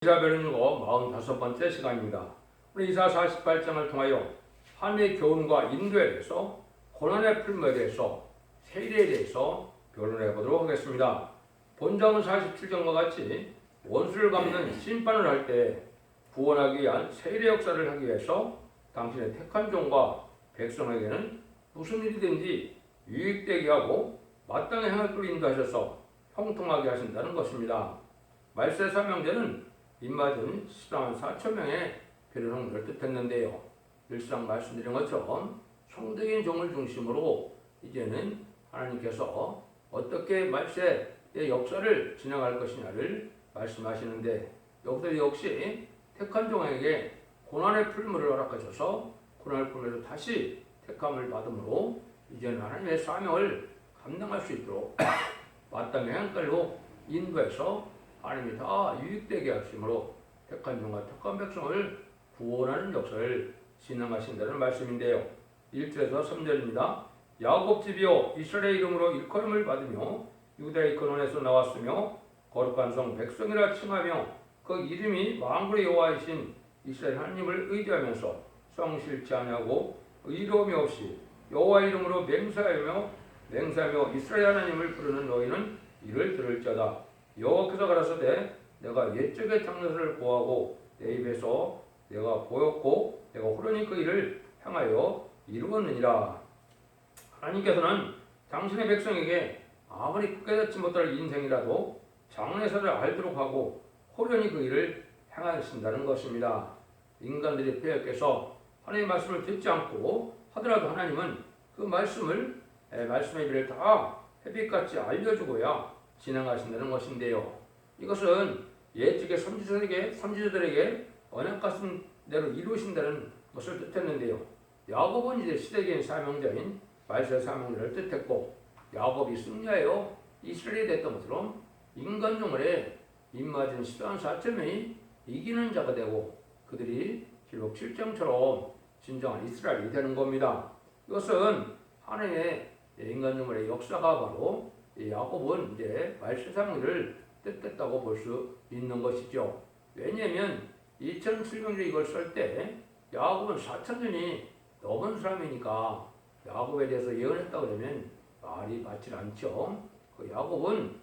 이사별은 읽어 45번째 시간입니다. 우리 이사 48장을 통하여 하나님의 교훈과 인도에 대해서 고난의 풀무에 대해서 세일에 대해서 변론해 보도록 하겠습니다. 본장은 47장과 같이 원수를 갚는 심판을 할 때 구원하기 위한 세일의 역사를 하기 위해서 당신의 택한 종과 백성에게는 무슨 일이든지 유익되게 하고 마땅히 행할 걸 인도하셔서 형통하게 하신다는 것입니다. 말세 사명제는 입맞은 14만 4천 명의 변론을 뜻했는데요. 일상 말씀드린 것처럼 성도인 종을 중심으로 이제는 하나님께서 어떻게 말세의 역사를 진행할 것이냐를 말씀하시는데, 여기서 역시 택한 종에게 고난의 풀무를 허락하셔서 고난의 풀무에서 다시 택함을 받음으로 이제는 하나님의 사명을 감당할 수 있도록 마땅히 행할로 인도해서 하나님이 다 유익되게 하심으로 택한 종과 택한 백성을 구원하는 역사를 진행하신다는 말씀인데요. 1절에서 3절입니다. 야곱 집이여 이스라엘의 이름으로 일컬음을 받으며 유다의 근원에서 나왔으며 거룩한 성 백성이라 칭하며 그 이름이 만군의 여호와이신 이스라엘 하나님을 의지하면서 성실치 아니하고 의로움이 없이 여호와 이름으로 맹세하며 이스라엘 하나님을 부르는 너희는 이를 들을지어다. 여호와께서 가라사대 내가 옛적의 장로를 고하고 내 입에서 내가 보였고 내가 호련히 그 일을 향하여 이루었느니라. 하나님께서는 당신의 백성에게 아무리 깨닫지 못할 인생이라도 장래사를 알도록 하고 호련히 그 일을 행하신다는 것입니다. 인간들이 빼앗겨서 하나님의 말씀을 듣지 않고 하더라도 하나님은 그 말씀의 일을 다 햇빛같이 알려주고야 진행하신다는 것인데요. 이것은 옛적의 선지자들에게 언약 같은 대로 이루신다는 것을 뜻했는데요. 야곱은 이제 시대적인 사명자인 말세 사명자를 뜻했고, 야곱이 승리하여 이스라엘이 됐던 것처럼 인간종을 입맞은 14만 4천 명이 이기는 자가 되고 그들이 기록 7장처럼 진정한 이스라엘이 되는 겁니다. 이것은 하나님의 인간종의 역사가 바로 야곱은 이제 말세 사명자를 뜻했다고 볼 수 있는 것이죠. 왜냐하면 2700년에 이걸 쓸 때 야곱은 4,000년이 넘은 사람이니까 야곱에 대해서 예언했다고 그러면 말이 맞지 않죠. 그 야곱은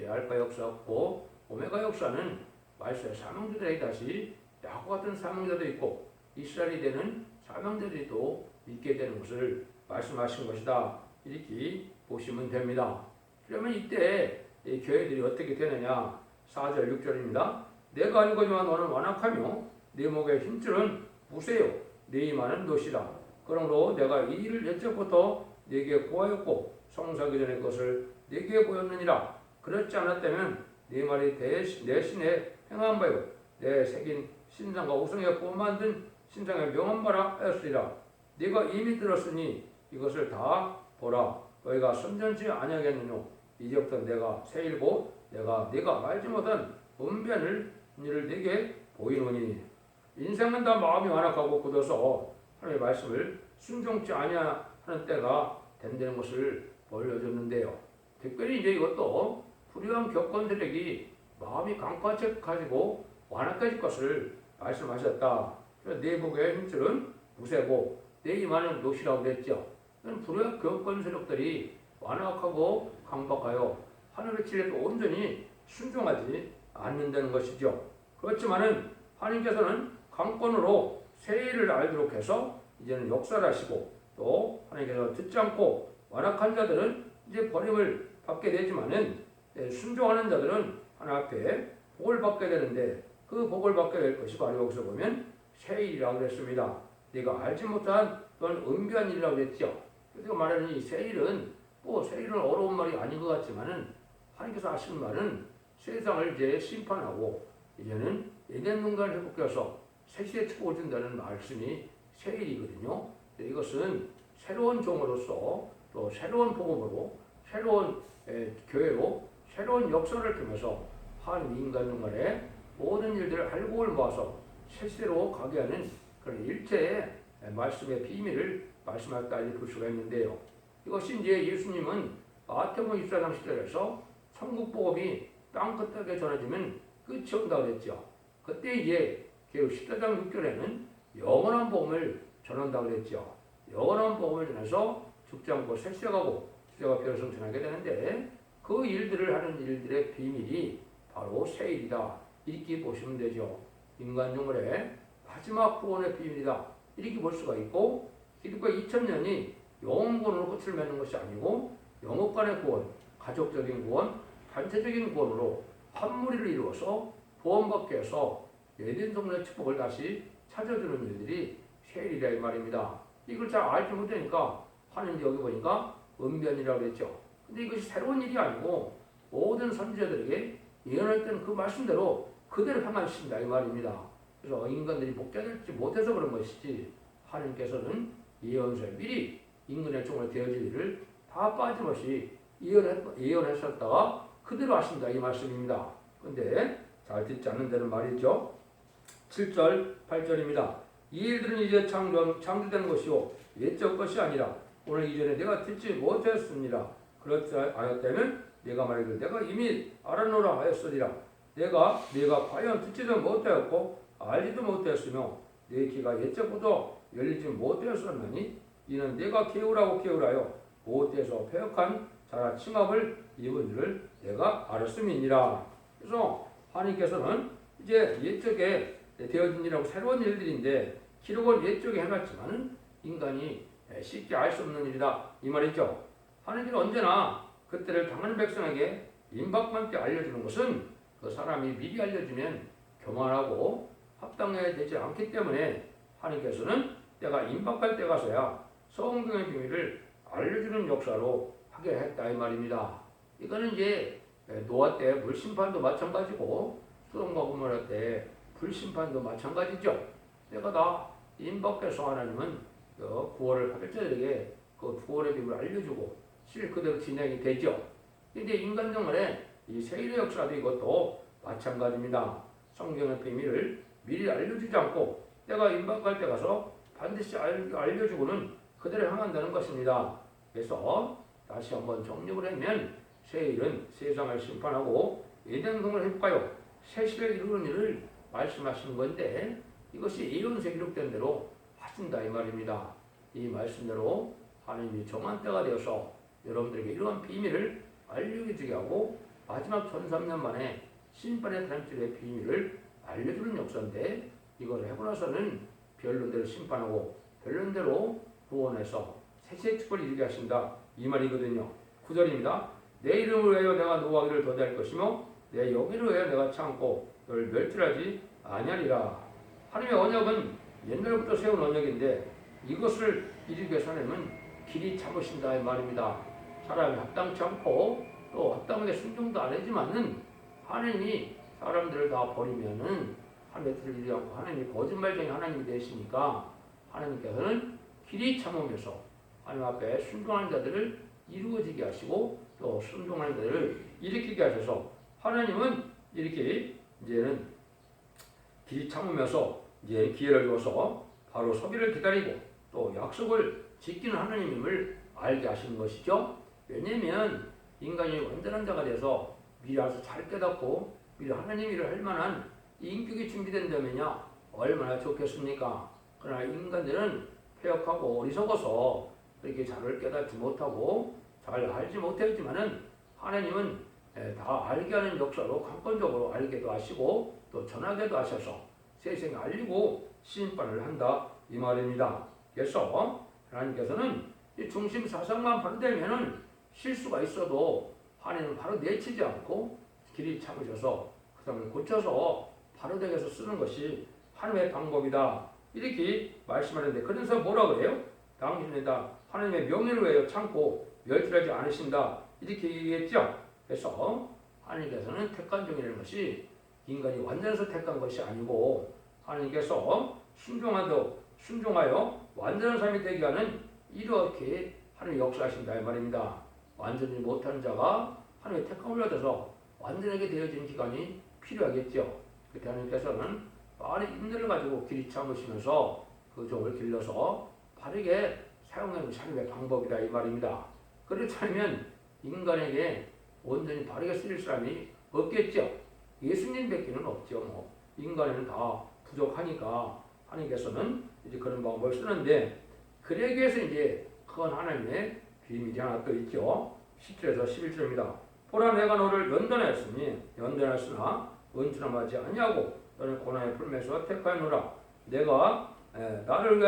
알파 역사였고 오메가 역사는 말세 사명자들에게 다시 야곱 같은 사명자도 있고 이스라엘이 되는 사명자들이 또 있게 되는 것을 말씀하신 것이다. 이렇게 보시면 됩니다. 그러면 이때 이 교회들이 어떻게 되느냐? 4절 6절입니다. 내가 알거니와 너는 완악하며 네 목의 힘줄은 무쇠요 네 이마는 노시라. 그러므로 내가 이 일을 옛적부터 네게 고하였고 성사하기 전에 그것을 네게 보였느니라. 그렇지 않았다면 네 말이 내 신에 행한 바요 내 새긴 신상과 우상에 뽑 만든 신상에 명한 바라 하였으리라. 네가 이미 들었으니 이것을 다 보라. 너희가 선전치 아니하겠느뇨. 이제부터 내가 세일고 내가 네가 알지 못한 은변을 이를 네게 보이노니. 인생은 다 마음이 완악하고 굳어서 하나님의 말씀을 순종치 아니하는 때가 된다는 것을 보여줬는데요. 특별히 이제 이것도 불의한 교권들에게 마음이 강팍해가지고 완악해질 것을 말씀하셨다. 그래서 네 목의 힘줄은 무쇠고 네 이마는 노시라고 그랬죠. 불의한 교권 세력들이 완악하고 강박하여 하늘의 진리에 온전히 순종하지 않는다는 것이죠. 그렇지만은 하나님께서는 강권으로 세일을 알도록 해서 이제는 역사를 하시고, 또 하나님께서 듣지 않고 완악한 자들은 이제 버림을 받게 되지만은 순종하는 자들은 하나님 앞에 복을 받게 되는데, 그 복을 받게 될 것이 바로 여기서 보면 세일이라고 그랬습니다. 네가 알지 못한 그런 은비한 일이라고 했죠. 그래서 말하는 이 세일은 세일은 어려운 말이 아닌 것 같지만은 하나님께서 하시는 말은 세상을 이제 심판하고 이제는 에덴 농간을 회복해서 새 시대에 들어오신다는 말씀이 세일이거든요. 이것은 새로운 종으로서 또 새로운 복음으로 새로운 교회로 새로운 역사를 통해서 한 인간 농간의 모든 일들을 알곡을 모아서 새 시대로 가게 하는 그런 일체의 말씀의 비밀을 말씀하셨다 이렇게 볼 수가 있는데요. 이것이 이제 예수님은 마태복음 24장 10절에서 천국 복음이 땅끝에 전해지면 끝이 온다고 했죠. 그때 이제 계속 10장 6절에는 영원한 복음을 전한다고 그랬죠. 영원한 복음을 전해서 죽지 않고 생생하고 주제가 별을 성천하게 되는데 그 일들을 하는 일들의 비밀이 바로 세일이다. 이렇게 보시면 되죠. 인간 영혼의 마지막 구원의 비밀이다. 이렇게 볼 수가 있고 기독교 2000년이 영혼구원으로 끝을 맺는 것이 아니고 영혼 간의 구원, 가족적인 구원, 단체적인 구원으로 한 무리를 이루어서 구원받게 해서 에덴 동네의 축복을 다시 찾아주는 일들이 세일이라 이 말입니다. 이걸 잘 알지 못하니까 하는지 여기 보니까 은변이라고 그랬죠. 근데 이것이 새로운 일이 아니고 모든 선지자들에게 예언했던 그 말씀대로 그대로 행하신다 이 말입니다. 그래서 인간들이 복되지 못해서 그런 것이지 하나님께서는 예언서에 미리 인간의 종을 되어질 일을 다 빠짐없이 예언하셨다가 그대로 하신다 이 말씀입니다. 근데 잘 듣지 않는 데는 말이죠. 7절 8절입니다. 이 일들은 이제 창조된 것이요 옛적 것이 아니라 오늘 이전에 내가 듣지 못했습니다. 그렇지 않았다면 내가 말하기를 내가 이미 알아노라 하였으리라. 내가 과연 듣지도 못하였고 알지도 못했으며 내 귀가 옛적부터 열리지 못하였었나니 이는 내가 게으라여 못돼서 패역한 자라 칭함을 입은 줄을 내가 알았음이니라. 그래서 하나님께서는 이제 옛적에 되어진 일하고 새로운 일들인데 기록은 옛적에 해놨지만 인간이 쉽게 알 수 없는 일이다 이 말이죠. 하나님은 언제나 그때를 당하는 백성에게 임박만 때 알려주는 것은 그 사람이 미리 알려주면 교만하고 합당되지 않기 때문에 하나님께서는 때가 임박할 때 가서야 성경의 비밀을 알려주는 역사로 하게 했다 이 말입니다. 이거는 이제 노아 때 물심판도 마찬가지고 소돔과 고모라 때 불심판도 마찬가지죠. 때가 다 임박해서 하나님은 구원을 받을 자들에게 그 구원의 비밀을 알려주고 실 그대로 진행이 되죠. 근데 인간 영혼의 이 세일의 역사도 이것도 마찬가지입니다. 성경의 비밀을 미리 알려주지 않고 때가 임박할 때 가서 반드시 알려주고는 그대로 향한다는 것입니다. 그래서 다시 한번 정립을 하면 세일은 세상을 심판하고 예정성을 회복하여 새 시대를 이루는 일을 말씀하시는 건데 이것이 예언서에 기록된 대로 하신다 이 말입니다. 이 말씀대로 하나님이 정한 때가 되어서 여러분들에게 이러한 비밀을 알려주게 하고 마지막 1300년 만에 심판의 단줄의 비밀을 알려주는 역사인데 이것을 하고 나서는 변론대로 심판하고 변론대로 구원해서 세세 축복을 이루게 하신다 이 말이거든요. 9절입니다. 내 이름을 위하여 내가 노하기를 더디할 것이며 내 영예를 위하여 내가 참고 너를 멸절하지 아니하리라. 하나님의 언약은 옛날부터 세운 언약인데 이것을 이루기 위해서 하나님은 길이 참으신다 이 말입니다. 사람이 합당치 않고 또 합당하게 순종도 안 하지만은 하나님이 사람들을 다 버리면은 하나님의 뜻을 이루지 않고 하나님이 거짓말쟁이 하나님이 되시니까 하나님께서는 길이 참으면서 하나님 앞에 순종하는 자들을 이루어지게 하시고 또 순종하는 자들을 일으키게 하셔서 하나님은 이렇게 이제는 길이 참으면서 이제 기회를 줘서 바로 서기를 기다리고 또 약속을 지키는 하나님임을 알게 하시는 것이죠. 왜냐하면 인간이 완전한 자가 돼서 미리 알아서 잘 깨닫고 미리 하나님 일을 할 만한 인격이 준비된다면야 얼마나 좋겠습니까? 그러나 인간들은 패역하고 어리석어서 그렇게 잘을 깨닫지 못하고 잘 알지 못했지만은 하나님은 다 알게 하는 역사로 강권적으로 알게도 하시고 또 전하게도 하셔서 세상에 알리고 심판을 한다 이 말입니다. 그래서 하나님께서는 이 중심 사상만 바로 되면은 실수가 있어도 하나님은 바로 내치지 않고 길이 참으셔서 그 사람을 고쳐서 바로 되게 해서 쓰는 것이 하나님의 방법이다 이렇게 말씀하는데 그래서 뭐라 그래요? 당신은 다 하나님의 명예를 위하여 참고 멸절하지 않으신다 이렇게 얘기했죠. 그래서 하나님께서는 택한 종이라는 것이 인간이 완전해서 택한 것이 아니고 하나님께서 순종하여 완전한 삶이 되게 하는 이렇게 하나님 역사하신다 이 말입니다. 완전히 못하는 자가 하나님의 택함을 받아서 완전하게 되어지는 기간이 필요하겠죠. 그때 하나님께서는 많은 인내를 가지고 길이 참으시면서 그 종을 길러서 바르게 사용하는 것이 하나님의 방법이다 이 말입니다. 그렇지 않으면 인간에게 온전히 바르게 쓰일 사람이 없겠죠. 예수님 밖에는 없죠. 인간에는 다 부족하니까 하나님께서는 이제 그런 방법을 쓰는데 그러기 위해서 이제 그건 하나님의 비밀이 하나 또 있죠. 10절에서 11절입니다. 보라 내가 너를 연단하였으니 연단하였으나 은총하지 아니하고 너는 고난의 풀매서 택하였노라. 내가 나를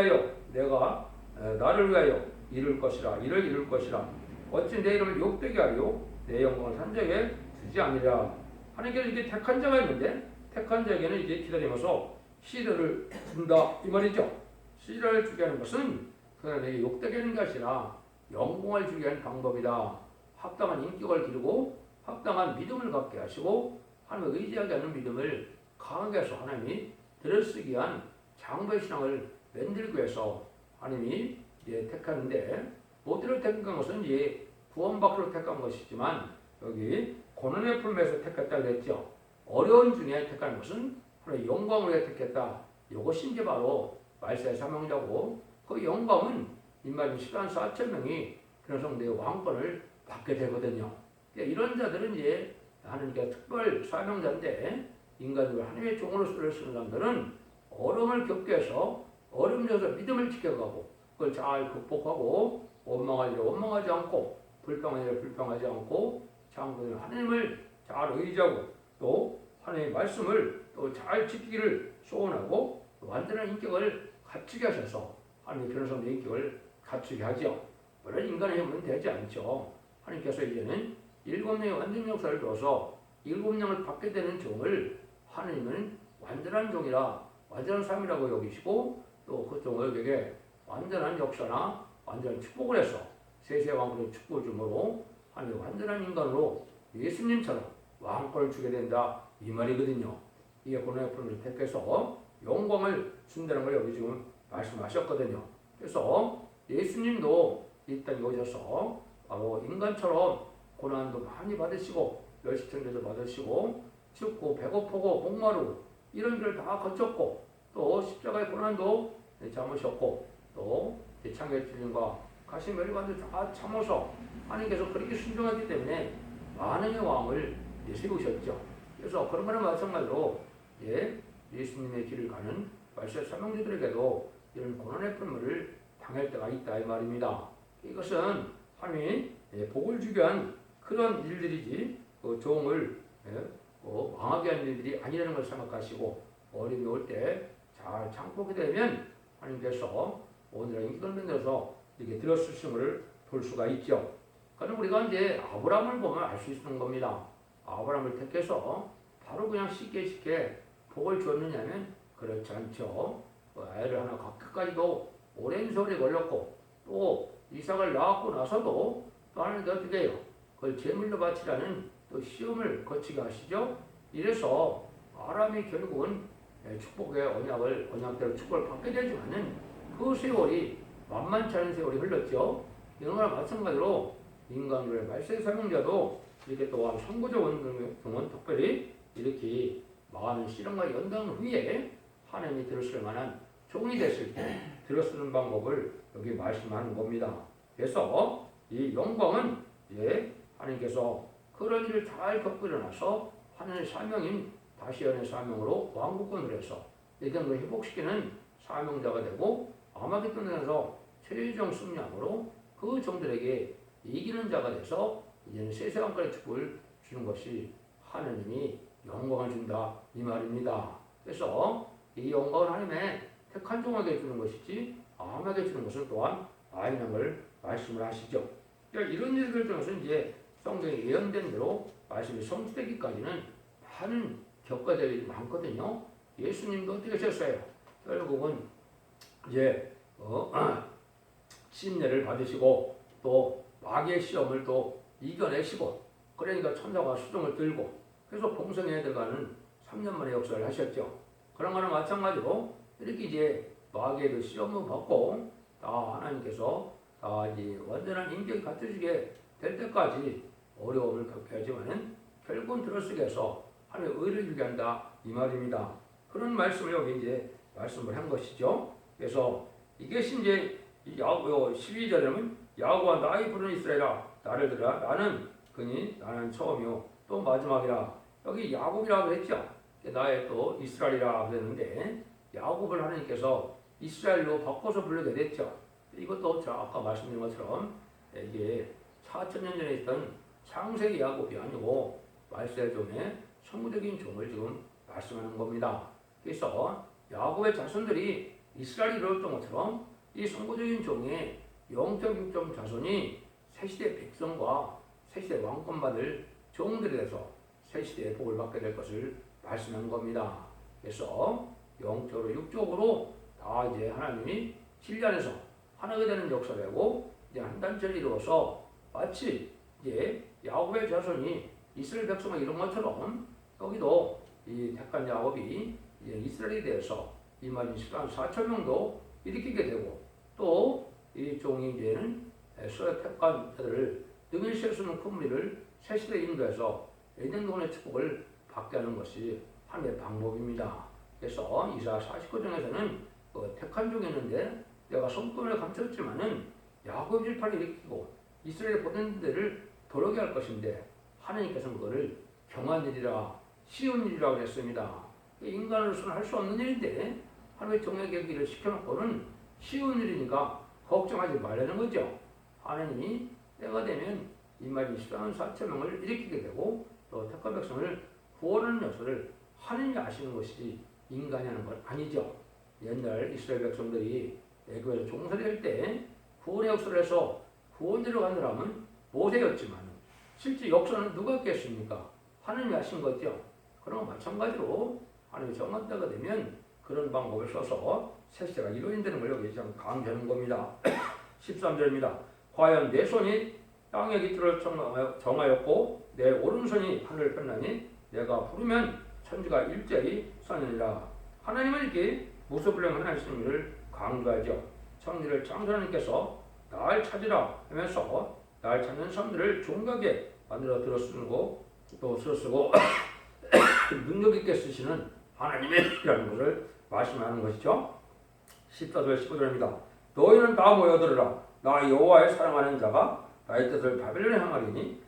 위하여 이룰 것이라 이를 이룰 것이라. 어찌 내 이름을 욕되게 하려 내 영광을 산자에게 주지 아니라. 하나님께서 이게 택한 자가 있는데 택한 자에게는 이제 기다리면서 시련을 준다 이 말이죠. 시련을 주게 하는 것은 그에게 욕되게 하는 것이 아니라 영광을 주게 하는 방법이다. 합당한 인격을 기르고 합당한 믿음을 갖게 하시고 하나님을 의지하게 하는 믿음을 강하게 해서 하나님이 들어쓰기 위한 장부의 신앙을 만들기 위해서 하나님이 이제 택하는데 어디를 택한 것은 이제 구원받기로 택한 것이지만 여기 고난의 풀매에서 택했다 그랬죠. 어려운 중에 택하는 것은 하나님의 영광을 위해 택했다. 이것이 이제 바로 말세의 사명자고 그 영광은 인마진 10만 4천 명이 그런 성도의 왕권을 받게 되거든요. 이런 자들은 이제 하나님께 특별 사명자인데 인간들 하나님의 종으로 쓰는 사람들은 어려움을 겪게 해서 어려움 중에서 믿음을 지켜가고 그걸 잘 극복하고 원망할 일에 원망하지 않고 불평할 일에 불평하지 않고 장군은 하나님을 잘 의지하고 또 하나님의 말씀을 또 잘 지키기를 소원하고 완전한 인격을 갖추게 하셔서 하나님의 변호사의 인격을 갖추게 하죠. 물론 인간의 힘은 되지 않죠. 하나님께서 이제는 7명의 완전 역사를 줘서 7명을 받게 되는 종을 하나님은 완전한 종이라 완전한 삶이라고 여기시고 또 그 종에게 완전한 역사나 완전한 축복을 해서 세세 왕국의 축복을 주므로 하나님 완전한 인간으로 예수님처럼 왕권을 주게 된다 이 말이거든요. 이게 고난의 풀을 택해서 영광을 준다는 걸 여기 지금 말씀하셨거든요. 그래서 예수님도 이 땅에 오셔서 바로 인간처럼 고난도 많이 받으시고 멸시천대도 받으시고 춥고 배고프고 목마르고 이런 일을 다 거쳤고 또 십자가의 고난도 참으셨고 또 창의 찔림과 가시 멸관도 다 참아서 하나님께서 그렇게 순종했기 때문에 만왕의 왕을 세우셨죠. 그래서 그런 거는 마찬가지로 예수님의 길을 가는 말세 사명자들에게도 이런 고난의 풀물을 당할 때가 있다 이 말입니다. 이것은 하나님이 복을 주게 한 그런 일들이지 그 종을 망하게 하는 일들이 아니라는 걸 생각하시고 어려움이 올 때 잘 참고하게 되면 하나님께서 오늘의 인격을 만들어서 이렇게 들어쓰심을 볼 수가 있죠. 그럼 우리가 이제 아브라함을 보면 알 수 있는 겁니다. 아브라함을 택해서 바로 그냥 쉽게 복을 주었느냐면 그렇지 않죠. 애를 하나 갖기까지도 오랜 세월이 걸렸고 또 이삭을 낳았고 나서도 또 하나님께 어떻게 해요? 그걸 제물로 바치라는 또 시험을 거치게 하시죠. 이래서 아브라함이 결국은 축복의 언약대로 축복을 받게 되지만은 그 세월이 만만치 않은 세월이 흘렀죠. 이런 거랑 마찬가지로 인간들의 말세 사명자도 이렇게 또한 선구자 원동은 특별히 이렇게 많은 시련과 연단 후에 하나님이 들으실 만한 종이 됐을 때 들어쓰는 방법을 여기 말씀하는 겁니다. 그래서 이 영광은 하나님께서 그런 일을 잘 겪고 일어나서 하나님의 사명인 다시연의 사명으로 왕국권을 해서 이런 걸 회복시키는 사명자가 되고 아마겟돈에서 최종 승리함으로 그 종들에게 이기는 자가 돼서 이제는 세세왕권의 축복을 주는 것이 하나님이 영광을 준다 이 말입니다. 그래서 이 영광을 하나님의 택한 종에게 주는 것이지 아무에게 주는 것은 또한 아니라는 걸 말씀을 하시죠. 이런 일들 중에서 이제 성경에 예언된 대로 말씀이 성취되기까지는 많은 겪어야 될 일이 많거든요. 예수님도 어떻게 하셨어요? 결국은 이제 침례를 받으시고 또 마귀의 시험을 또 이겨내시고 그러니까 천사가 수종을 들고 그래서 봉성에 들어가는 3년 만에 역사를 하셨죠. 그런 거는 마찬가지로 이렇게 이제 마귀의 시험을 받고 다 하나님께서 다 이제 완전한 인격이 갖춰지게 될 때까지 어려움을 겪게 하지만은 결국은 들어쓰게 해서 하나님의 의를 주게 한다 이 말입니다. 그런 말씀을 여기 이제 말씀을 한 것이죠. 그래서 이것이 이제 12절에는 야고와 나의 부르는 이스라엘아 나를 들으라 나는 그니 나는 처음이요 또 마지막이라 여기 야곱이라고 했죠. 나의 또 이스라엘이라 그랬는데 야곱을 하나님께서 이스라엘로 바꿔서 부르게 됐죠. 이것도 제가 아까 말씀드린 것처럼 이게 4천년 전에 있던 창세기 야곱이 아니고 말세종의 성부적인 종을 지금 말씀하는 겁니다. 그래서 야곱의 자손들이 이스라엘이 이루었던 것처럼 이 성부적인 종의 영적 육종 자손이 새시대 백성과 새시대 왕권 받을 종들에 대해서 새시대의 복을 받게 될 것을 말씀하는 겁니다. 그래서 영적으로 육적으로 다 이제 하나님이 진리 안에서 하나가 되는 역사되고 이제 한 단체를 이루어서 마치 이제 야곱의 자손이 이스라엘 백성을 이룬 것처럼 여기도 이 택한 야곱이 이제 이스라엘에 대해서 이만 4,000명도 일으키게 되고 또 이 종이 이제는 서로 택한 자들을 능히 셀 수 있는 큰 무리를 새 시대에 인도해서 에덴 동안의 축복을 받게 하는 것이 하나님의 방법입니다. 그래서 이사야 49장에서는 택한 종이 있는데 내가 손금을 감췄지만은 야곱 지파를 일으키고 이스라엘에 보낸 데를 도르게 할 것인데 하나님께서는 그거를 경한 일이라 쉬운 일이라고 했습니다. 인간으로서는 할 수 없는 일인데 하나님의 종에게 일을 시켜놓고는 쉬운 일이니까 걱정하지 말라는 거죠. 하나님이 때가 되면 이말이 4,000명을 일으키게 되고 또 택한 백성을 구원하는 역사를 하나님이 아시는 것이 인간이 하는 건 아니죠. 옛날 이스라엘 백성들이 애굽에서 종살이할 때 구원의 역사를 해서 구원자로 간 사람은 모세였지만 실제 역사는 누가 했겠습니까? 하나님이 하신 거죠. 그런 것 마찬가지로 하나님이 정한 때가 되면 그런 방법을 써서 새시대가 이루어진다는 걸 여기 좀 강조하는 겁니다. 13절입니다. 과연 내 손이 땅의 기틀을 정하였고 내 오른손이 하늘을 폈나니 내가 부르면 천지가 일제히 서느니라. 하나님은 이렇게 무소불량 하나님을 강조하죠. 천지를 창조하는 하나님께서 날 찾으라 하면서 날 찾는 사람들을 종각에 만들어 들어쓰고 또 쓰고 능력 있게 쓰시는 하나님이라는 것을 말씀하는 것이죠. 14절 15절입니다. 너희는 다 모여들으라. 나 여호와의 사랑하는 자가 나의 뜻을 바벨론에 향하리니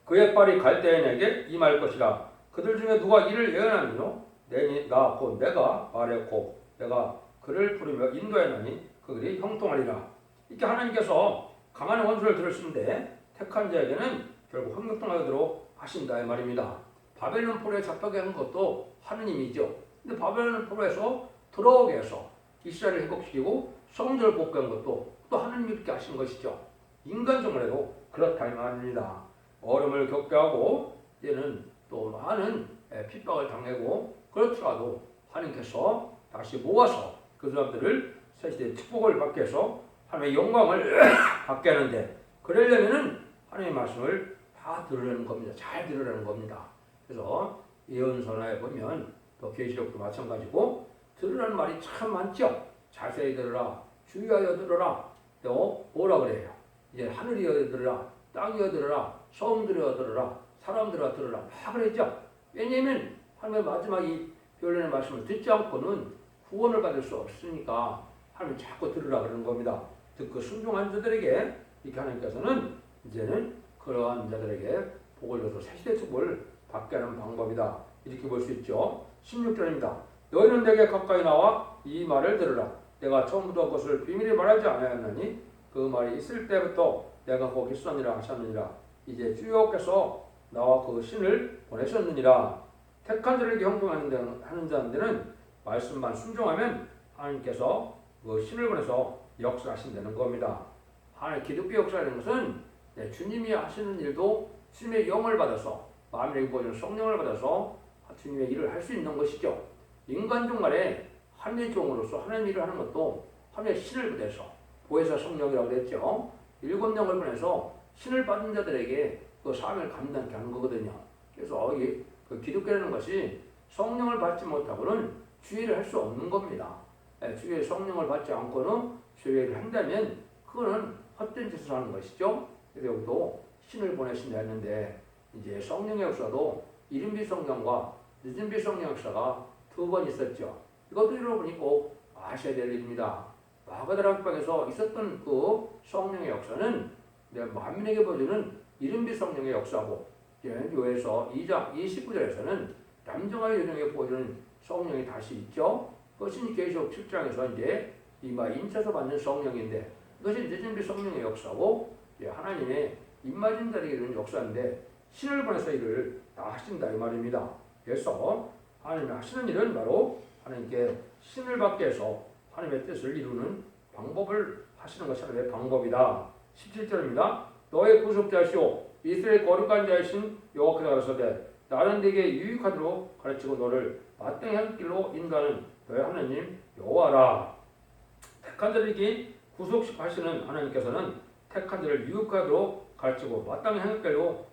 그의 발이 갈대인에게 임할 것이라. 그들 중에 누가 이를 예언하느뇨? 나 곧 내가 말했고 내가 그를 부르며 인도하나니 그들이 형통하리라. 이렇게 하나님께서 강한 원수를 들으시는데 택한 자에게는 결국 형통하도록 하신다 이 말입니다. 바벨론 포로에 잡혀게 한 것도 하느님이죠. 근데 바벨론 포로에서 들어오게 해서 이스라엘을 회복시키고 성전을 복구한 것도 또 하느님이 그렇게 하신 것이죠. 인간적으로 해도 그렇다 이 말입니다. 어려움을 겪게 하고 이제는 또 많은 핍박을 당하고 그렇더라도 하나님께서 다시 모아서 그 사람들을 새시대의 축복을 받게 해서 하나님의 영광을 받게 하는데 그러려면은 하나님의 말씀을 다 들으라는 겁니다. 잘 들으라는 겁니다. 그래서 예언서나에 보면 또 계시록도 마찬가지고 들으라는 말이 참 많죠. 자세히 들으라, 주의하여 들으라. 또 뭐라 그래요? 이제 하늘이여 들으라, 땅이여 들으라, 성들이여 들으라, 사람들이여 들으라. 다 그랬죠. 왜냐하면 하나님의 마지막 이 변론의 말씀을 듣지 않고는 구원을 받을 수 없으니까 하나님 자꾸 들으라 그러는 겁니다. 듣고 순종한 자들에게 이렇게 하나님께서는 이제는 그러한 자들에게 복을 줘서 새시대 축복을 받게 하는 방법이다. 이렇게 볼 수 있죠. 16절입니다. 너희는 내게 가까이 나와 이 말을 들으라. 내가 처음부터 그것을 비밀에 말하지 아니하였나니 그 말이 있을 때부터 내가 거기 있었느니라 하셨느니라. 이제 주여께서 나와 그 신을 보내셨느니라. 택한 자에게 형통하는 자들은 말씀만 순종하면 하나님께서 그 신을 보내서 역사하신다는 겁니다. 하나님 기독교 역사라는 것은 주님이 하시는 일도 주님의 영을 받아서 마음에 보여주는 성령을 받아서 주님의 일을 할 수 있는 것이죠. 인간종 간에 하나님의 종으로서 하나님 일을 하는 것도 하나님의 신을 보내서 보혜사 성령이라고 그랬죠. 7명을 보내서 신을 받은 자들에게 그 사명을 감당케 하는 거거든요. 그래서 그 기독교라는 것이 성령을 받지 못하고는 주의를 할 수 없는 겁니다. 주의 성령을 받지 않고는 주의를 한다면 그거는 헛된 짓을 하는 것이죠. 그래서 여기도 신을 보내신다 했는데 이제 성령의 역사도 이른비 성령과 늦은비 성령 역사가 2번 있었죠. 이것도 여러분이 꼭 아셔야 될 일입니다. 마가다락방에서 있었던 그 성령의 역사는 내 만민에게 보여주는 이른비 성령의 역사고, 요에서 2장 29절에서는 남정아의 요령에 보여주는 성령이 다시 있죠. 그것이 계시록 7장에서 이제 인쳐서 받는 성령인데, 이것이 늦은비 성령의 역사고, 하나님의 입맞은자에게 이르는 역사인데 신을 보내서 일을 다 하신다 이 말입니다. 그래서 하나님이 하시는 일은 바로 하나님께 신을 받게 해서 하나님의 뜻을 이루는 방법을 하시는 것이 하나님의 방법이다. 17절입니다. 너의 구속자시오 이스라엘 거룩한 자이신 여호와께서 가라사대 나는 네게 유익하도록 가르치고 너를 마땅히 한 길로 인도하는 너의 하나님 여호와라. 택한 자들에게 구속하시는 하나님께서는 택한 자를 유익하도록 가르치고 마땅히 한 길로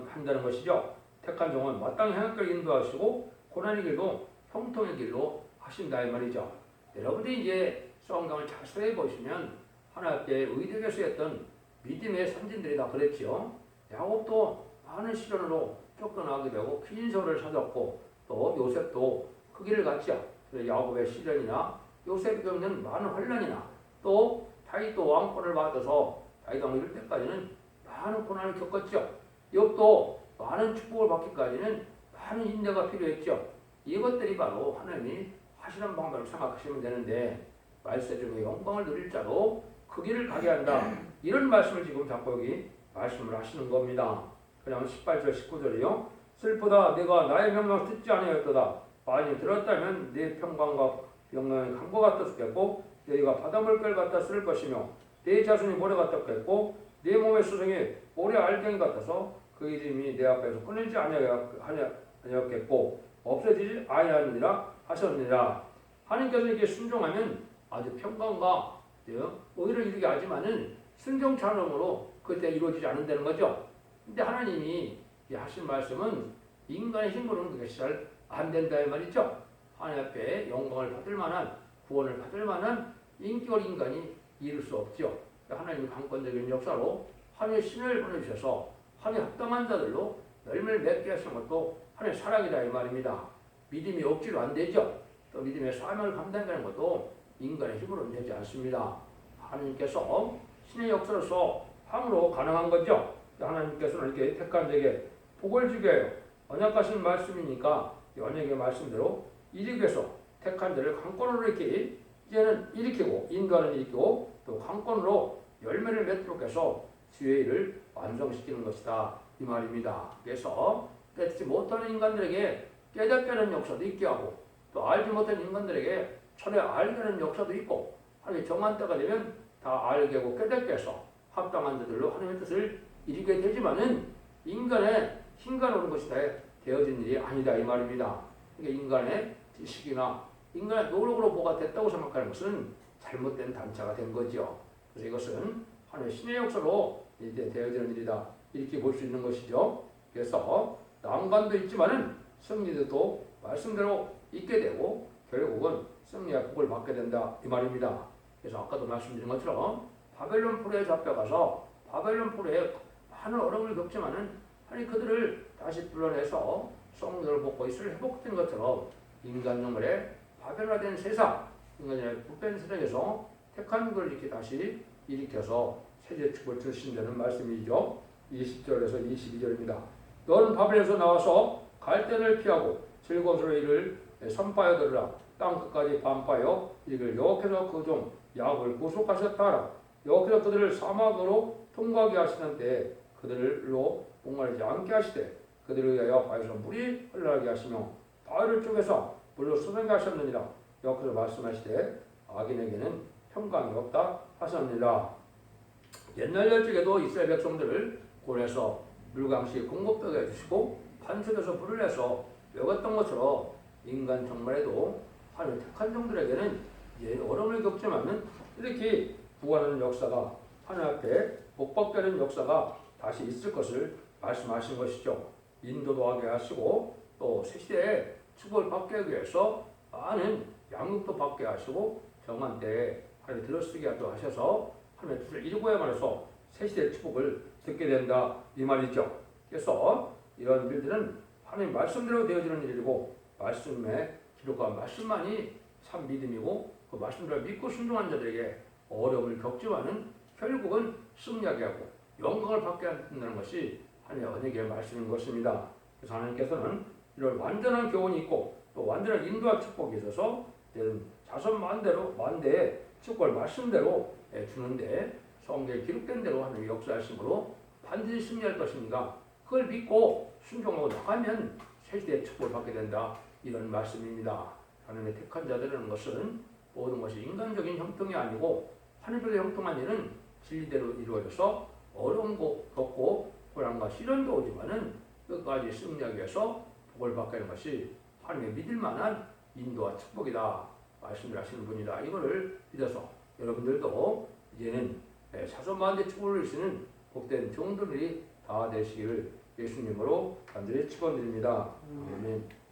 한다는 것이죠. 택한 종은 마땅히 한 길로 인도하시고 고난의 길도 형통의 길로 하신다 이 말이죠. 여러분들이 이제 성경을 자세히 보시면 하나님께 의되게 쓰였던 믿음의 선진들이 다 그랬지요. 야곱도 많은 시련으로 쫓겨나게 되고 빈소를 찾았고 또 요셉도 그 길을 갔죠. 야곱의 시련이나 요셉이 겪는 많은 환난이나 또 다윗도 왕권을 받아서 다윗 왕이 이룰 때까지는 많은 고난을 겪었죠. 욥도 많은 축복을 받기까지는 많은 인내가 필요했죠. 이것들이 바로 하나님이 하시는 방법을 생각하시면 되는데 말세 중에 영광을 누릴 자로 그 길을 가게 한다. 이런 말씀을 지금 자꾸 여기 말씀을 하시는 겁니다. 그냥 18절 19절이요. 슬프다 내가 나의 명령 듣지 아니하였도다. 만일 들었다면 네 평강과 영광이 강과 같았겠고 너희가 바닷물결 같아 쓸 것이며 네 자손이 모래 같았겠고 네 몸의 수성이 모래 알갱이 같아서 그 이름이 내 앞에서 끊이지 아니하였겠고 없어지지 아니하느니라 하셨느니라. 하나님께서 이렇게 순종하면 아주 평강과 의를 이루게 하지만은 순종찬음으로 그때 이루어지지 않는다는 거죠. 근데 하나님이 하신 말씀은 인간의 힘으로는 그것이 잘 안 된다 이 말이죠. 하나님 앞에 영광을 받을 만한 구원을 받을 만한 인격을 인간이 이룰 수 없죠. 하나님의 강권적인 역사로 하나님의 신을 보내주셔서 하나님의 합당한 자들로 열매를 맺게 하시는 것도 하나님의 사랑이다 이 말입니다. 믿음이 억지로 안 되죠. 또 믿음의 사명을 감당하는 것도 인간의 힘으로는 되지 않습니다. 하나님께서 신의 역사로서 함으로 가능한 거죠. 하나님께서는 이렇게 택한 자에게 복을 주게 해요. 언약하신 말씀이니까 언약의 말씀대로 이루기 위해서 택한 자를 강권으로 이렇게 이제는 일으키고 인간을 일으키고 또 강권으로 열매를 맺도록 해서 주의 일을 완성시키는 것이다 이 말입니다. 그래서 깨닫지 못하는 인간들에게 깨닫게 하는 역사도 있게 하고 또 알지 못하는 인간들에게 전에 알게 하는 역사도 있고 하나님의 정한 때가 되면 다 알게 하고 깨닫게 해서 합당한 자들로 하나님의 뜻을 이루게 되지만은 인간의 힘과 노는 것이 다 되어진 일이 아니다 이 말입니다. 그러니까 인간의 지식이나 인간의 노력으로 뭐가 됐다고 생각하는 것은 잘못된 단차가 된 거죠. 그래서 이것은 하나님의 신의 역사로 이제 되어지는 일이다 이렇게 볼 수 있는 것이죠. 그래서 난관도 있지만은 승리도 또 말씀대로 있게 되고 결국은 승리와 복을 받게 된다 이 말입니다. 그래서 아까도 말씀드린 것처럼 바벨론 포로에 잡혀가서 바벨론 포로에 많은 어려움을 겪지만은 하나님 그들을 다시 불러내서 성전을 복고 이스라엘 회복된 것처럼 인간 영혼의 바벨론화된 세상, 인간의 부패한 세상에서 택한 걸 이렇게 다시 일으켜서 세제 축복을 주신다는 말씀이죠. 20절에서 22절입니다. 너는 바벨에서 나와서 갈대를 피하고 즐거운 소리를 선파여 들으라. 땅 끝까지 반파여 이를 여호와께서 그 종 야곱을 구속하셨다라. 여호와께서 그들을 사막으로 통과하게 하시는 때 그들로 목마르지 않게 하시되 그들을 위하여 바위에서 물이 흘러나게 하시며 바위를 쪼개서 물로 쏟아내게 하셨느니라. 여호와께서 말씀하시되 악인에게는 평강이 없다 하셨느니라. 옛날 열적에도 이스라엘 백성들을 고래서 물강시 공급되게 해주시고 반석에서 물을 내서 먹었던 것처럼 인간 정말에도 하나님 택한 종들에게는 이제 어려움을 겪지만은 이렇게 구원하는 역사가 하나님 앞에 복받게 하는 역사가 다시 있을 것을 말씀하신 것이죠. 인도도 하게 하시고 또 새 시대에 축복을 받게 하기 위해서 많은 양육도 받게 하시고 정한 때에 하나님 들어쓰게 하셔서 하나님의 뜻을 이루고야만 해서 새 시대의 축복을 듣게 된다 이 말이죠. 그래서 이런 일들은 하나님 말씀대로 되어지는 일이고 말씀에 기록한 말씀만이 참 믿음이고 그 말씀대로 믿고 순종한 자들에게 어려움을 겪지만은 결국은 승리하게 하고 영광을 받게 한다는 것이 하나님의 언약의 말씀인 것입니다. 그래서 하나님께서는 이런 완전한 교훈이 있고 또 완전한 인도와 축복이 있어서 자손 만대의 축복을 말씀대로 주는데 성경에 기록된 대로 하나님의 역사하심으로 반드시 승리할 것입니다. 그걸 믿고 순종하고 나가면 세시대의 축복을 받게 된다. 이런 말씀입니다. 하나님의 택한 자들이라는 것은 모든 것이 인간적인 형통이 아니고 하늘의 형통한 일은 진리대로 이루어져서 어려운 겪고 고난과 시련도 오지만은 끝까지 승리하기 위해서 복을 받게 하는 것이 하나님의 믿을 만한 인도와 축복이다. 말씀을 하시는 분이다. 이거를 믿어서 여러분들도 이제는 자손만대 축복을 누리시는 복된 종들이 다 되시기를 예수님으로 간절히 축원드립니다. 아멘.